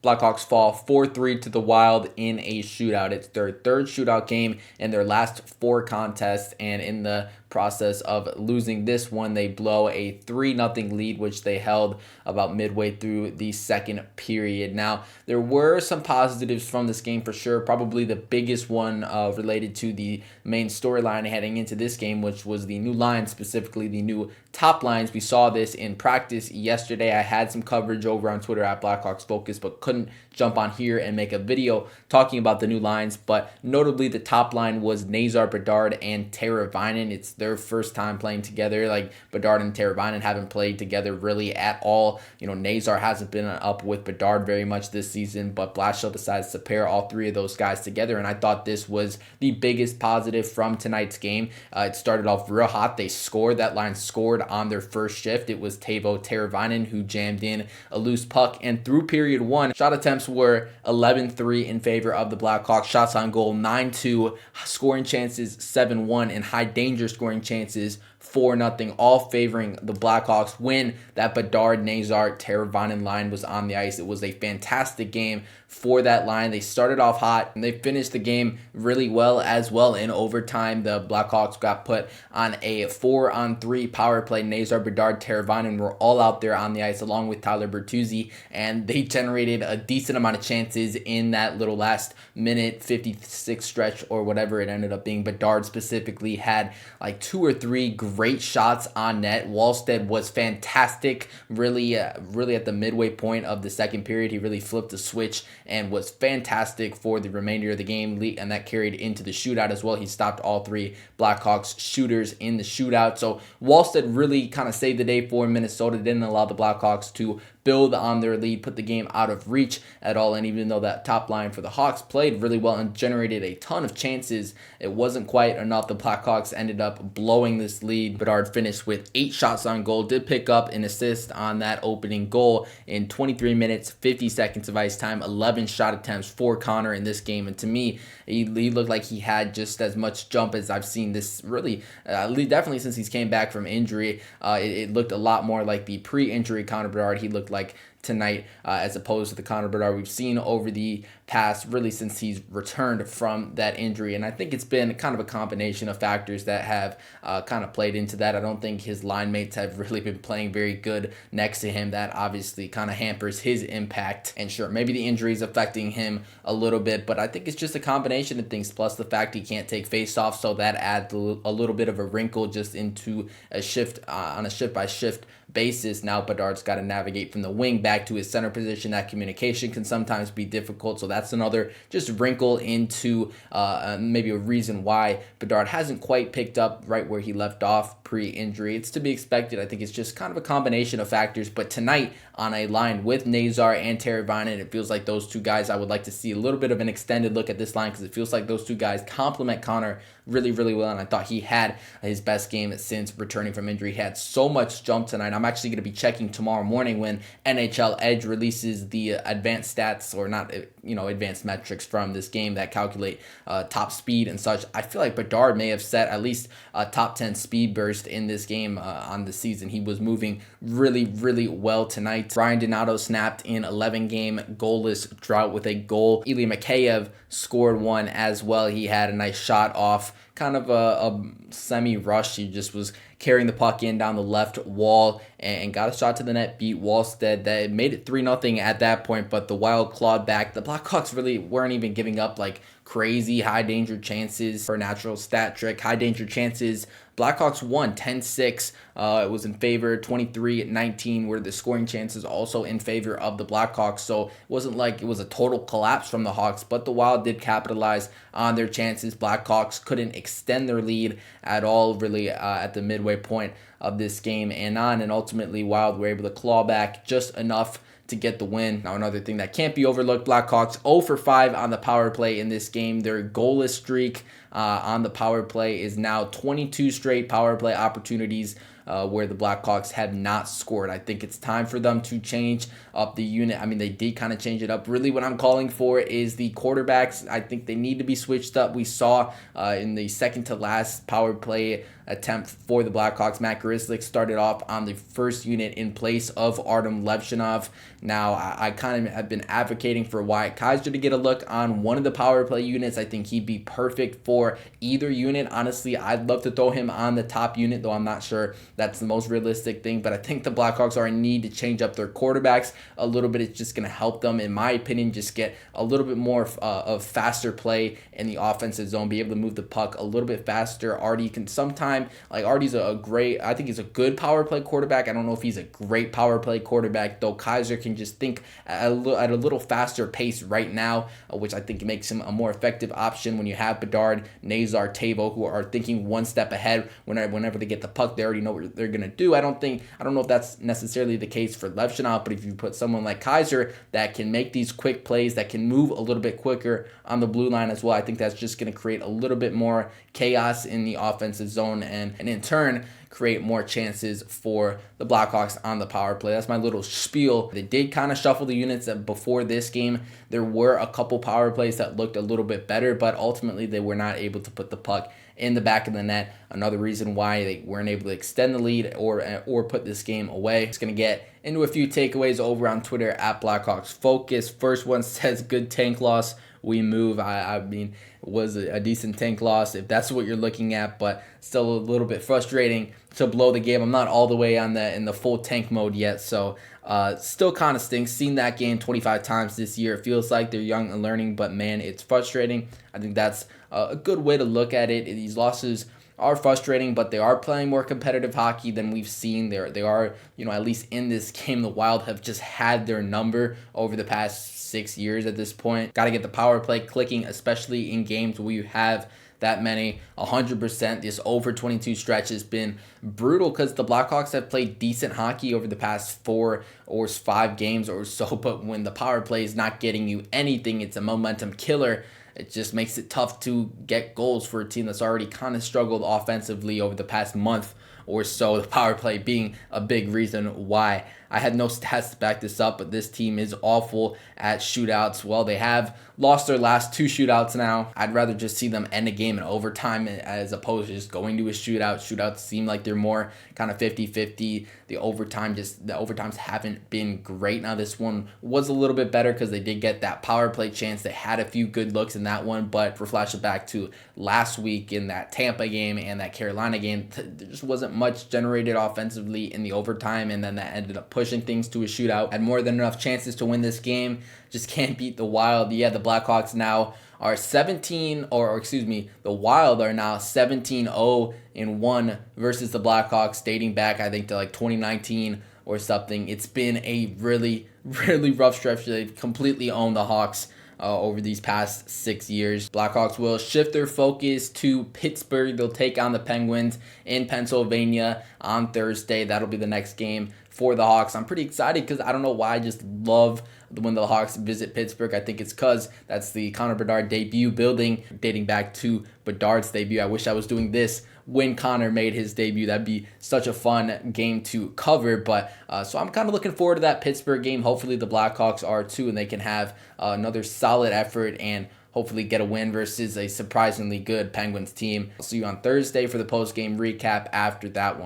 Blackhawks fall 4-3 to the Wild in a shootout. It's their third shootout game in their last four contests, and in the process of losing this one, they blow a 3-0 lead, which they held about midway through the second period. Now, there were some positives from this game for sure. Probably the biggest one related to the main storyline heading into this game, which was the new lines, specifically the new top lines. We saw this in practice yesterday. I had some coverage over on Twitter at Blackhawks Focus, but couldn't jump on here and make a video talking about the new lines. But notably, the top line was Nazar, Bedard, and Teravainen. It's their first time playing together. Like, Bedard and Teravainen haven't played together really at all. Nazar hasn't been up with Bedard very much this season, but Blashill decides to pair all three of those guys together, and I thought this was the biggest positive from tonight's game. It started off real hot. They scored. That line scored on their first shift. It was Teuvo Teravainen who jammed in a loose puck, and through period one, shot attempts were 11-3 in favor of the Blackhawks. Shots on goal 9-2, scoring chances 7-1, and high danger scoring chances 4-0, all favoring the Blackhawks when that Bedard, Nazar, Teravainen line was on the ice. It was a fantastic game for that line. They started off hot and they finished the game really well as well. In overtime, the Blackhawks got put on a 4-on-3 power play. Nazar, Bedard, Teravainen were all out there on the ice along with Tyler Bertuzzi, and they generated a decent amount of chances in that little last minute 56 stretch or whatever it ended up being. Bedard specifically had like 2 or 3 great shots on net. Wallstead was fantastic, really at the midway point of the second period. He really flipped the switch and was fantastic for the remainder of the game, and that carried into the shootout as well. He stopped all 3 Blackhawks shooters in the shootout. So Wallstead really kind of saved the day for Minnesota. Didn't allow the Blackhawks to build on their lead, put the game out of reach at all. And even though that top line for the Hawks played really well and generated a ton of chances, it wasn't quite enough. The Blackhawks ended up blowing this lead. Bedard finished with 8 shots on goal, did pick up an assist on that opening goal in 23 minutes, 50 seconds of ice time, 11 shot attempts for Connor in this game. And to me, he looked like he had just as much jump as I've seen this really, definitely since he's came back from injury. It looked a lot more like the pre-injury Connor Bedard. He looked like tonight as opposed to the Connor Bedard we've seen over the past, really since he's returned from that injury. And I think it's been kind of a combination of factors that have kind of played into that. I don't think his line mates have really been playing very good next to him. That obviously kind of hampers his impact. And sure, maybe the injury is affecting him a little bit, but I think it's just a combination of things, plus the fact he can't take face-offs, so that adds a little bit of a wrinkle just into a shift on a shift-by-shift basis. Now Bedard's got to navigate from the wing back to his center position. That communication can sometimes be difficult, so that's another just wrinkle into maybe a reason why Bedard hasn't quite picked up right where he left off pre-injury. It's to be expected. I think it's just kind of a combination of factors, but tonight on a line with Nazar and Teravainen, it feels like those two guys, I would like to see a little bit of an extended look at this line, because it feels like those two guys complement Connor really, really well, and I thought he had his best game since returning from injury. He had so much jump tonight. I'm actually going to be checking tomorrow morning when NHL Edge releases the advanced stats, or not, advanced metrics from this game that calculate top speed and such. I feel like Bedard may have set at least a top 10 speed burst in this game on the season. He was moving really, really well tonight. Ryan Donato snapped in 11-game goalless drought with a goal. Ilya Mikheyev scored one as well. He had a nice shot off kind of a semi-rush. He just was carrying the puck in down the left wall and got a shot to the net, beat Wallstead. That made it 3-0 at that point, but the Wild clawed back. The Blackhawks really weren't even giving up like crazy high danger chances. For a natural stat trick, high danger chances, Blackhawks won 10-6. It was in favor. 23-19 were the scoring chances, also in favor of the Blackhawks. So it wasn't like it was a total collapse from the Hawks, but the Wild did capitalize on their chances. Blackhawks couldn't extend their lead at all, really, at the midway point of this game and on. And ultimately, Wild were able to claw back just enough to get the win. Now, another thing that can't be overlooked, Blackhawks 0 for 5 on the power play in this game. Their goalless streak on the power play is now 22 straight power play opportunities where the Blackhawks have not scored. I think it's time for them to change up the unit. I mean, they did kind of change it up. Really, what I'm calling for is the quarterbacks. I think they need to be switched up. We saw in the second to last power play attempt for the Blackhawks. Matt Grzelcyk started off on the first unit in place of Artem Levchinov. Now, I kind of have been advocating for Wyatt Kaiser to get a look on one of the power play units. I think he'd be perfect for either unit. Honestly, I'd love to throw him on the top unit, though I'm not sure that's the most realistic thing. But I think the Blackhawks are in need to change up their quarterbacks a little bit. It's just going to help them, in my opinion, just get a little bit more of faster play in the offensive zone, be able to move the puck a little bit faster. Artie can sometime, like Artie's I think he's a good power play quarterback. I don't know if he's a great power play quarterback, though Kaiser can just think at a little faster pace right now, which I think makes him a more effective option when you have Bedard, Nazar, Tavo, who are thinking one step ahead whenever they get the puck. They already know what they're going to do. I don't know if that's necessarily the case for Levchinov, but if you put someone like Kaiser that can make these quick plays, that can move a little bit quicker on the blue line as well, I think that's just going to create a little bit more chaos in the offensive zone and in turn create more chances for the Blackhawks on the power play. That's my little spiel. They did kind of shuffle the units before this game. There were a couple power plays that looked a little bit better, but ultimately they were not able to put the puck in the back of the net. Another reason why they weren't able to extend the lead or put this game away. It's going to get into a few takeaways over on Twitter at Blackhawks Focus. First one says, good tank loss. We move. I mean, it was a decent tank loss if that's what you're looking at, but still a little bit frustrating to blow the game. I'm not all the way in the full tank mode yet, so still kind of stinks. Seen that game 25 times this year. It feels like they're young and learning, but man, it's frustrating. I think that's a good way to look at it. These losses are frustrating, but they are playing more competitive hockey than we've seen. They are, at least in this game, the Wild have just had their number over the past 6 years at this point. Got to get the power play clicking, especially in games where you have that many. 100%. This over 22 stretch has been brutal because the Blackhawks have played decent hockey over the past 4 or 5 games or so, but when the power play is not getting you anything, it's a momentum killer. It just makes it tough to get goals for a team that's already kind of struggled offensively over the past month or so, the power play being a big reason why. I had no stats to back this up, but this team is awful at shootouts. Well, they have lost their last 2 shootouts now. I'd rather just see them end a game in overtime as opposed to just going to a shootout. Shootouts seem like they're more kind of 50-50. The overtimes haven't been great. Now, this one was a little bit better because they did get that power play chance. They had a few good looks in that one, but for flashing back to last week in that Tampa game and that Carolina game, there just wasn't much generated offensively in the overtime, and then that ended up pushing things to a shootout. Had more than enough chances to win this game. Just can't beat the Wild. Yeah, the Blackhawks now are the Wild are now 17-0-1 versus the Blackhawks, dating back, I think, to like 2019 or something. It's been a really, really rough stretch. They've completely owned the Hawks over these past 6 years. Blackhawks will shift their focus to Pittsburgh. They'll take on the Penguins in Pennsylvania on Thursday. That'll be the next game for the Hawks. I'm pretty excited because I don't know why, I just love when the Hawks visit Pittsburgh. I think it's because that's the Connor Bedard debut building, dating back to Bedard's debut. I wish I was doing this when Connor made his debut. That'd be such a fun game to cover. But so I'm kind of looking forward to that Pittsburgh game. Hopefully the Blackhawks are too, and they can have another solid effort and hopefully get a win versus a surprisingly good Penguins team. I'll see you on Thursday for the post-game recap after that one.